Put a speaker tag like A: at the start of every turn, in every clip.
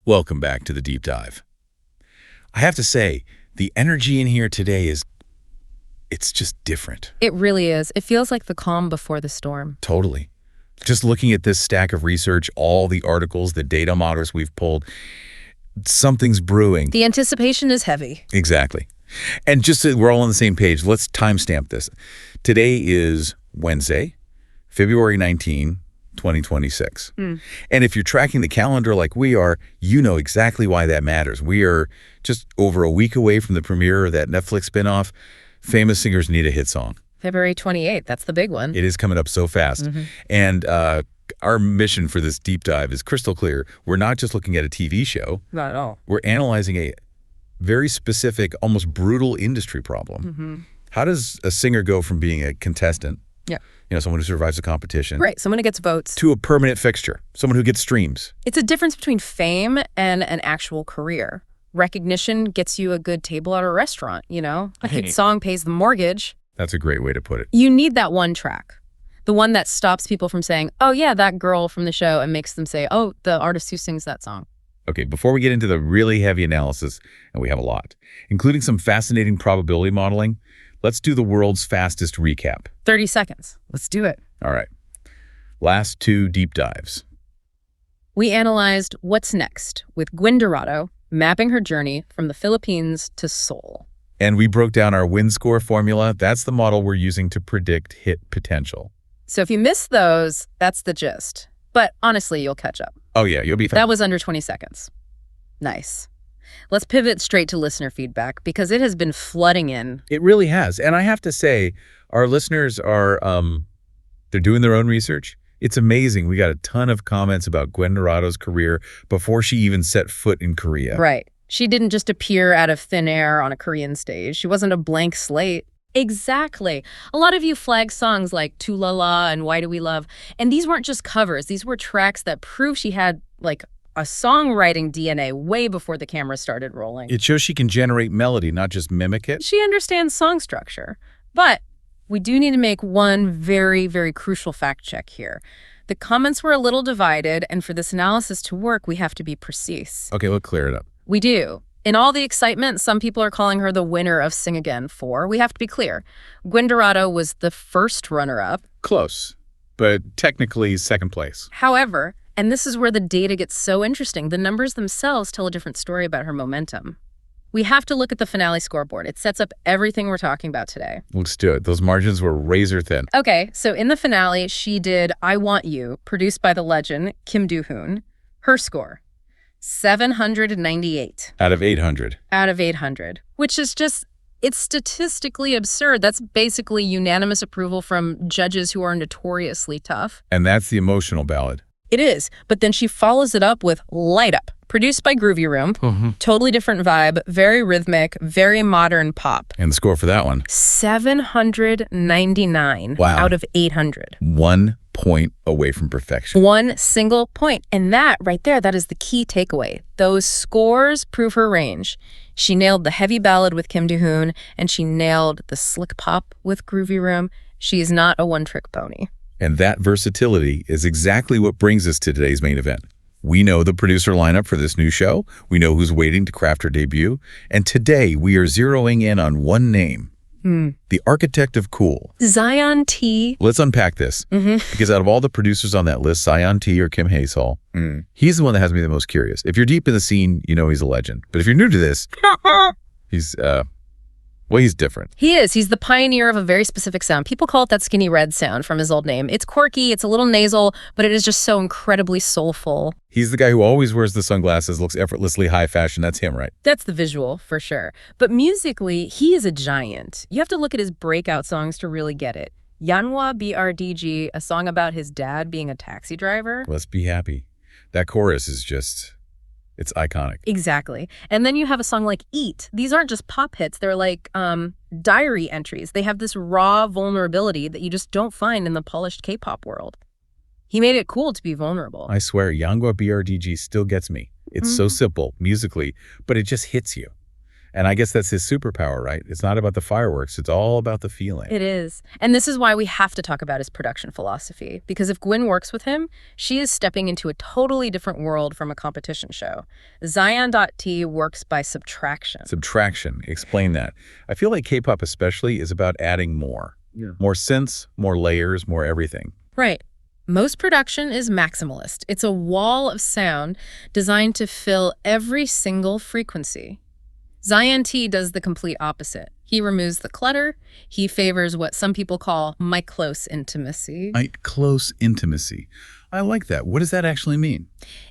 A: Welcome back to the Deep Dive. I have to say, the energy in here today it's just different.
B: It really is. It feels like the calm before the storm.
A: Totally. Just looking at this stack of research, all the articles, the data models we've pulled, something's brewing.
B: The anticipation is heavy.
A: Exactly. And just so we're all on the same page, let's timestamp this. Today is Wednesday, February 19, 2026. And if you're tracking the calendar like we are, you know exactly why that matters. We are just over a week away from the premiere of that Netflix spinoff, Famous Singers Need a Hit Song.
B: February 28th, that's the big one.
A: It is coming up so fast. And our mission for this deep dive is crystal clear. We're not just looking at a TV show.
B: Not at all.
A: We're analyzing a very specific, almost brutal industry problem. How does a singer go from being a contestant, someone who survives a competition,
B: Right, someone who gets votes,
A: to a permanent fixture, someone who gets streams?
B: It's a difference between fame and an actual career. Recognition gets you a good table at a restaurant, A hit song pays the mortgage.
A: That's a great way to put it.
B: You need that one track. The one that stops people from saying, oh yeah, that girl from the show, and makes them say, oh, the artist who sings that song.
A: Okay, before we get into the really heavy analysis, and we have a lot, including some fascinating probability modeling, let's do the world's fastest recap.
B: 30 seconds. Let's do it.
A: All right. Last two deep dives.
B: We analyzed What's Next with Gwyn Dorado, mapping her journey from the Philippines to Seoul.
A: And we broke down our win score formula. That's the model we're using to predict hit potential.
B: So if you missed those, that's the gist. But honestly, you'll catch up.
A: Oh yeah, you'll be fine.
B: That was under 20 seconds. Nice. Let's pivot straight to listener feedback because it has been flooding in.
A: It really has. And I have to say, our listeners are, they're doing their own research. It's amazing. We got a ton of comments about Gwyn Dorado's career before she even set foot in Korea.
B: Right. She didn't just appear out of thin air on a Korean stage. She wasn't a blank slate. Exactly. A lot of you flag songs like Tu La La and Why Do We Love, and these weren't just covers. These were tracks that prove she had, a songwriting DNA way before the camera started rolling.
A: It shows she can generate melody, not just mimic it.
B: She understands song structure. But we do need to make one very, very crucial fact check here. The comments were a little divided, and for this analysis to work, we have to be precise.
A: Okay, let's clear it up.
B: We do. In all the excitement, some people are calling her the winner of Sing Again 4. We have to be clear. Gwyn Dorado was the first runner-up.
A: Close, but technically second place.
B: However, and this is where the data gets so interesting, the numbers themselves tell a different story about her momentum. We have to look at the finale scoreboard. It sets up everything we're talking about today.
A: Let's do it. Those margins were razor thin.
B: Okay, so in the finale, she did I Want You, produced by the legend Kim Do-hoon. Her score, 798.
A: Out of 800.
B: Out of 800, which is just, it's statistically absurd. That's basically unanimous approval from judges who are notoriously tough.
A: And that's the emotional ballad.
B: It is, but then she follows it up with Light Up, produced by Groovy Room. Totally different vibe, very rhythmic, very modern pop.
A: And the score for that one?
B: 799 out of 800.
A: 1 point away from perfection.
B: One single point. And that right there, that is the key takeaway. Those scores prove her range. She nailed the heavy ballad with Kim Do-hoon, and she nailed the slick pop with Groovy Room. She is not a one-trick pony.
A: And that versatility is exactly what brings us to today's main event. We know the producer lineup for this new show. We know who's waiting to craft her debut. And today we are zeroing in on one name, the architect of cool.
B: Zion.T.
A: Let's unpack this. Because out of all the producers on that list, Zion.T or Kim Hae-sol, he's the one that has me the most curious. If you're deep in the scene, you know he's a legend. But if you're new to this, he's different.
B: He is. He's the pioneer of a very specific sound. People call it that skinny red sound from his old name. It's quirky, it's a little nasal, but it is just so incredibly soulful.
A: He's the guy who always wears the sunglasses, looks effortlessly high fashion. That's him, right?
B: That's the visual, for sure. But musically, he is a giant. You have to look at his breakout songs to really get it. Yanhwa BRDG, a song about his dad being a taxi driver.
A: Let's be happy. That chorus is just... it's iconic.
B: Exactly. And then you have a song like Eat. These aren't just pop hits. They're like diary entries. They have this raw vulnerability that you just don't find in the polished K-pop world. He made it cool to be vulnerable.
A: I swear, Yanhwa BRDG still gets me. It's so simple musically, but it just hits you. And I guess that's his superpower, right? It's not about the fireworks. It's all about the feeling.
B: It is. And this is why we have to talk about his production philosophy. Because if Gwyn works with him, she is stepping into a totally different world from a competition show. Zion.T works by subtraction.
A: Subtraction. Explain that. I feel like K-pop especially is about adding more. Yeah. More synths, more layers, more everything.
B: Right. Most production is maximalist. It's a wall of sound designed to fill every single frequency. Zion.T does the complete opposite. He removes the clutter. He favors what some people call my close intimacy.
A: Close intimacy. I like that. What does that actually mean?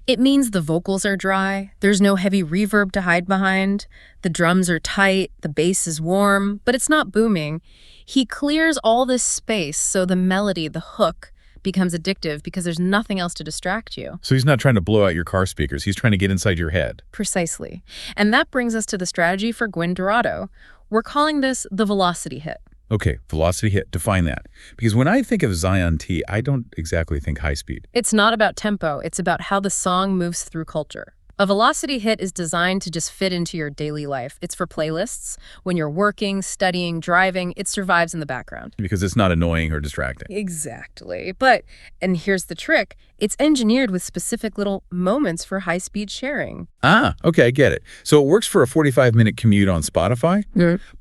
B: It means the vocals are dry. There's no heavy reverb to hide behind. The drums are tight. The bass is warm, but it's not booming. He clears all this space so the melody, the hook, becomes addictive because there's nothing else to distract you.
A: So he's not trying to blow out your car speakers. He's trying to get inside your head.
B: Precisely. And that brings us to the strategy for Gwyn Dorado. We're calling this the velocity hit.
A: Okay, velocity hit. Define that. Because when I think of Zion.T, I don't exactly think high speed.
B: It's not about tempo. It's about how the song moves through culture. A velocity hit is designed to just fit into your daily life. It's for playlists. When you're working, studying, driving, it survives in the background.
A: Because it's not annoying or distracting.
B: Exactly. But, and here's the trick, it's engineered with specific little moments for high-speed sharing.
A: Ah, okay, I get it. So it works for a 45-minute commute on Spotify,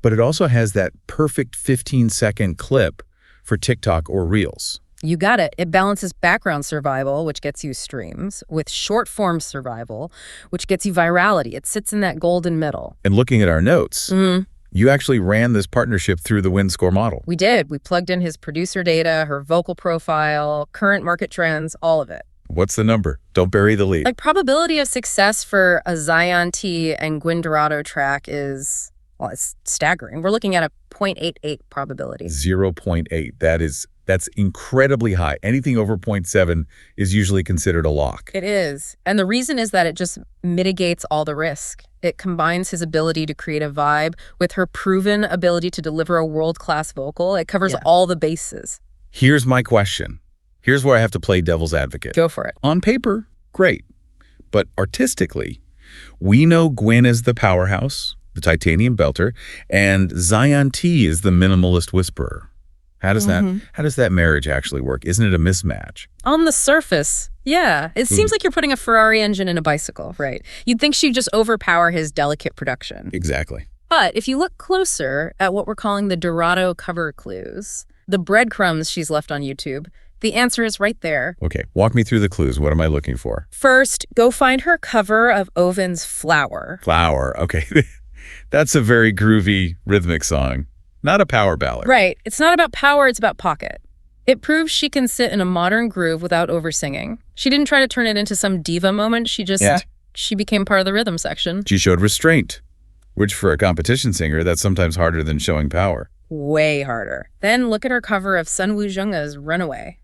A: but it also has that perfect 15-second clip for TikTok or Reels.
B: You got it. It balances background survival, which gets you streams, with short-form survival, which gets you virality. It sits in that golden middle.
A: And looking at our notes, you actually ran this partnership through the Win Score model.
B: We did. We plugged in his producer data, her vocal profile, current market trends, all of it.
A: What's the number? Don't bury the lead.
B: Like, probability of success for a Zion.T and Gwyn Dorado track is, well, it's staggering. We're looking at a 0.88 probability.
A: 0.8. That's incredibly high. Anything over 0.7 is usually considered a lock.
B: It is. And the reason is that it just mitigates all the risk. It combines his ability to create a vibe with her proven ability to deliver a world-class vocal. It covers all the bases.
A: Here's my question. Here's where I have to play devil's advocate.
B: Go for it.
A: On paper, great. But artistically, we know Gwyn is the powerhouse, the titanium belter, and Zion.T is the minimalist whisperer. How does that marriage actually work? Isn't it a mismatch?
B: On the surface, yeah. It seems like you're putting a Ferrari engine in a bicycle, right? You'd think she'd just overpower his delicate production.
A: Exactly.
B: But if you look closer at what we're calling the Dorado cover clues, the breadcrumbs she's left on YouTube, the answer is right there.
A: Okay, walk me through the clues. What am I looking for?
B: First, go find her cover of Oven's Flower.
A: Flower, okay. That's a very groovy, rhythmic song. Not a power ballad.
B: Right. It's not about power, it's about pocket. It proves she can sit in a modern groove without over-singing. She didn't try to turn it into some diva moment. She became part of the rhythm section.
A: She showed restraint, which for a competition singer, that's sometimes harder than showing power.
B: Way harder. Then look at her cover of Sun Woo Jung's Runaway.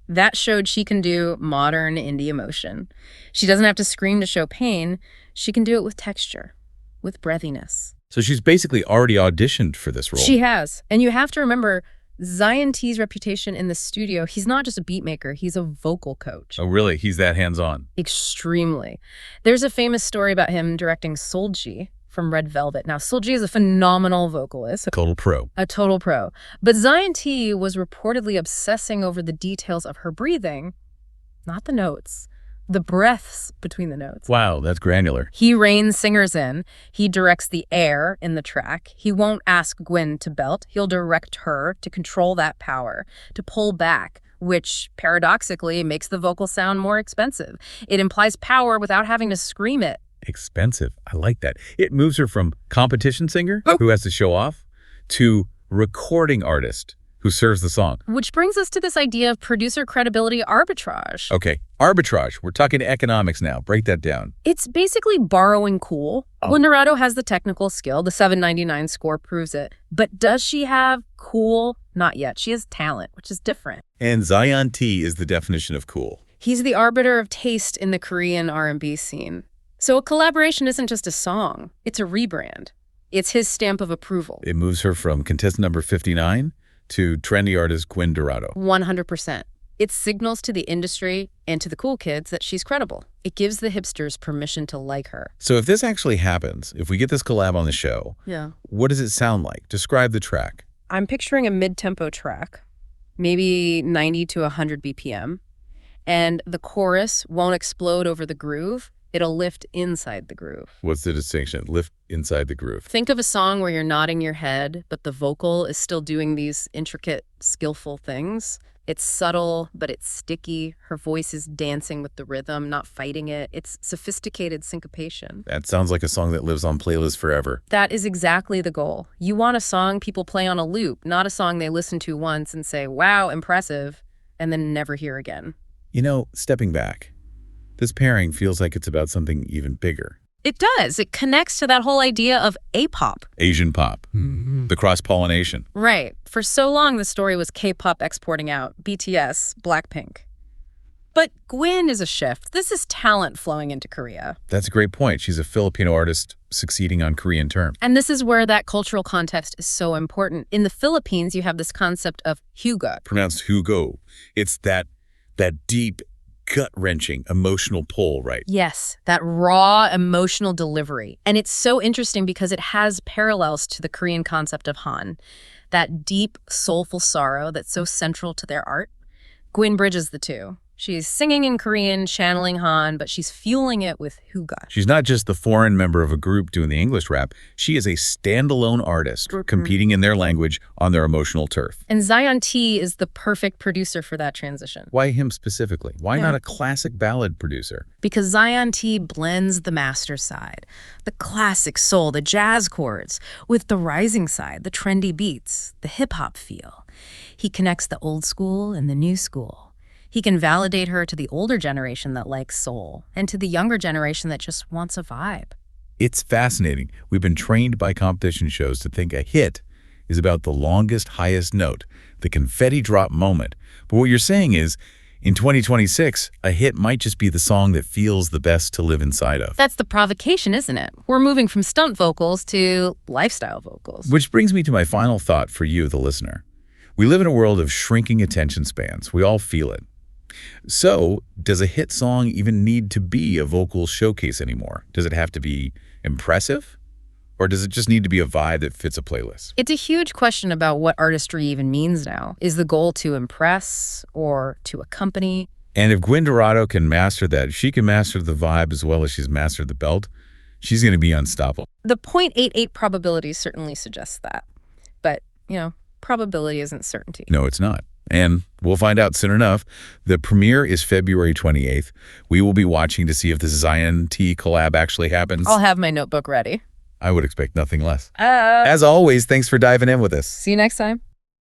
B: That showed she can do modern indie emotion. She doesn't have to scream to show pain. She can do it with texture, with breathiness.
A: So she's basically already auditioned for this role.
B: She has. And you have to remember, Zion.T's reputation in the studio, he's not just a beat maker, he's a vocal coach.
A: Oh, really? He's that hands-on?
B: Extremely. There's a famous story about him directing Seulgi from Red Velvet. Now, Seulgi is a phenomenal vocalist.
A: Total pro.
B: A total pro. But Zion.T was reportedly obsessing over the details of her breathing, not the notes. The breaths between the notes.
A: Wow, that's granular.
B: He reins singers in. He directs the air in the track. He won't ask Gwyn to belt. He'll direct her to control that power, to pull back, which paradoxically makes the vocal sound more expensive. It implies power without having to scream it.
A: Expensive. I like that. It moves her from competition singer who has to show off to recording artist who serves the song.
B: Which brings us to this idea of producer credibility arbitrage.
A: Okay, arbitrage. We're talking economics now. Break that down.
B: It's basically borrowing cool. Gwyn Dorado has the technical skill. The 799 score proves it. But does she have cool? Not yet. She has talent, which is different.
A: And Zion.T is the definition of cool.
B: He's the arbiter of taste in the Korean R&B scene. So a collaboration isn't just a song. It's a rebrand. It's his stamp of approval.
A: It moves her from contestant number 59 to trendy artist Gwyn Dorado.
B: 100%. It signals to the industry and to the cool kids that she's credible. It gives the hipsters permission to like her.
A: So if this actually happens, if we get this collab on the show,
B: Yeah.
A: what does it sound like? Describe the track.
B: I'm picturing a mid-tempo track, maybe 90 to 100 BPM, and the chorus won't explode over the groove. It'll lift inside the groove.
A: What's the distinction? Lift inside the groove.
B: Think of a song where you're nodding your head, but the vocal is still doing these intricate, skillful things. It's subtle, but it's sticky. Her voice is dancing with the rhythm, not fighting it. It's sophisticated syncopation.
A: That sounds like a song that lives on playlists forever.
B: That is exactly the goal. You want a song people play on a loop, not a song they listen to once and say, wow, impressive, and then never hear again.
A: You know, stepping back, this pairing feels like it's about something even bigger.
B: It does. It connects to that whole idea of A-pop.
A: Asian pop. The cross-pollination.
B: Right. For so long, the story was K-pop exporting out, BTS, Blackpink. But Gwyn is a shift. This is talent flowing into Korea.
A: That's a great point. She's a Filipino artist succeeding on Korean terms.
B: And this is where that cultural context is so important. In the Philippines, you have this concept of Hugot.
A: Pronounced Hugot. It's that deep, gut-wrenching emotional pull, right?
B: Yes, that raw emotional delivery. And it's so interesting because it has parallels to the Korean concept of Han, that deep, soulful sorrow that's so central to their art. Gwyn bridges the two. She's singing in Korean, channeling Han, but she's fueling it with Hugot.
A: She's not just the foreign member of a group doing the English rap. She is a standalone artist competing in their language on their emotional turf.
B: And Zion.T is the perfect producer for that transition.
A: Why him specifically? Why not a classic ballad producer?
B: Because Zion.T blends the master side, the classic soul, the jazz chords, with the rising side, the trendy beats, the hip-hop feel. He connects the old school and the new school. He can validate her to the older generation that likes soul and to the younger generation that just wants a vibe.
A: It's fascinating. We've been trained by competition shows to think a hit is about the longest, highest note, the confetti drop moment. But what you're saying is, in 2026, a hit might just be the song that feels the best to live inside of.
B: That's the provocation, isn't it? We're moving from stunt vocals to lifestyle vocals.
A: Which brings me to my final thought for you, the listener. We live in a world of shrinking attention spans. We all feel it. So, does a hit song even need to be a vocal showcase anymore? Does it have to be impressive? Or does it just need to be a vibe that fits a playlist?
B: It's a huge question about what artistry even means now. Is the goal to impress or to accompany?
A: And if Gwyn Dorado can master that, if she can master the vibe as well as she's mastered the belt, she's going to be unstoppable.
B: The 0.88 probability certainly suggests that. But, probability isn't certainty.
A: No, it's not. And we'll find out soon enough. The premiere is February 28th. We will be watching to see if the Zion.T collab actually happens.
B: I'll have my notebook ready.
A: I would expect nothing less. As always, thanks for diving in with us.
B: See you next time.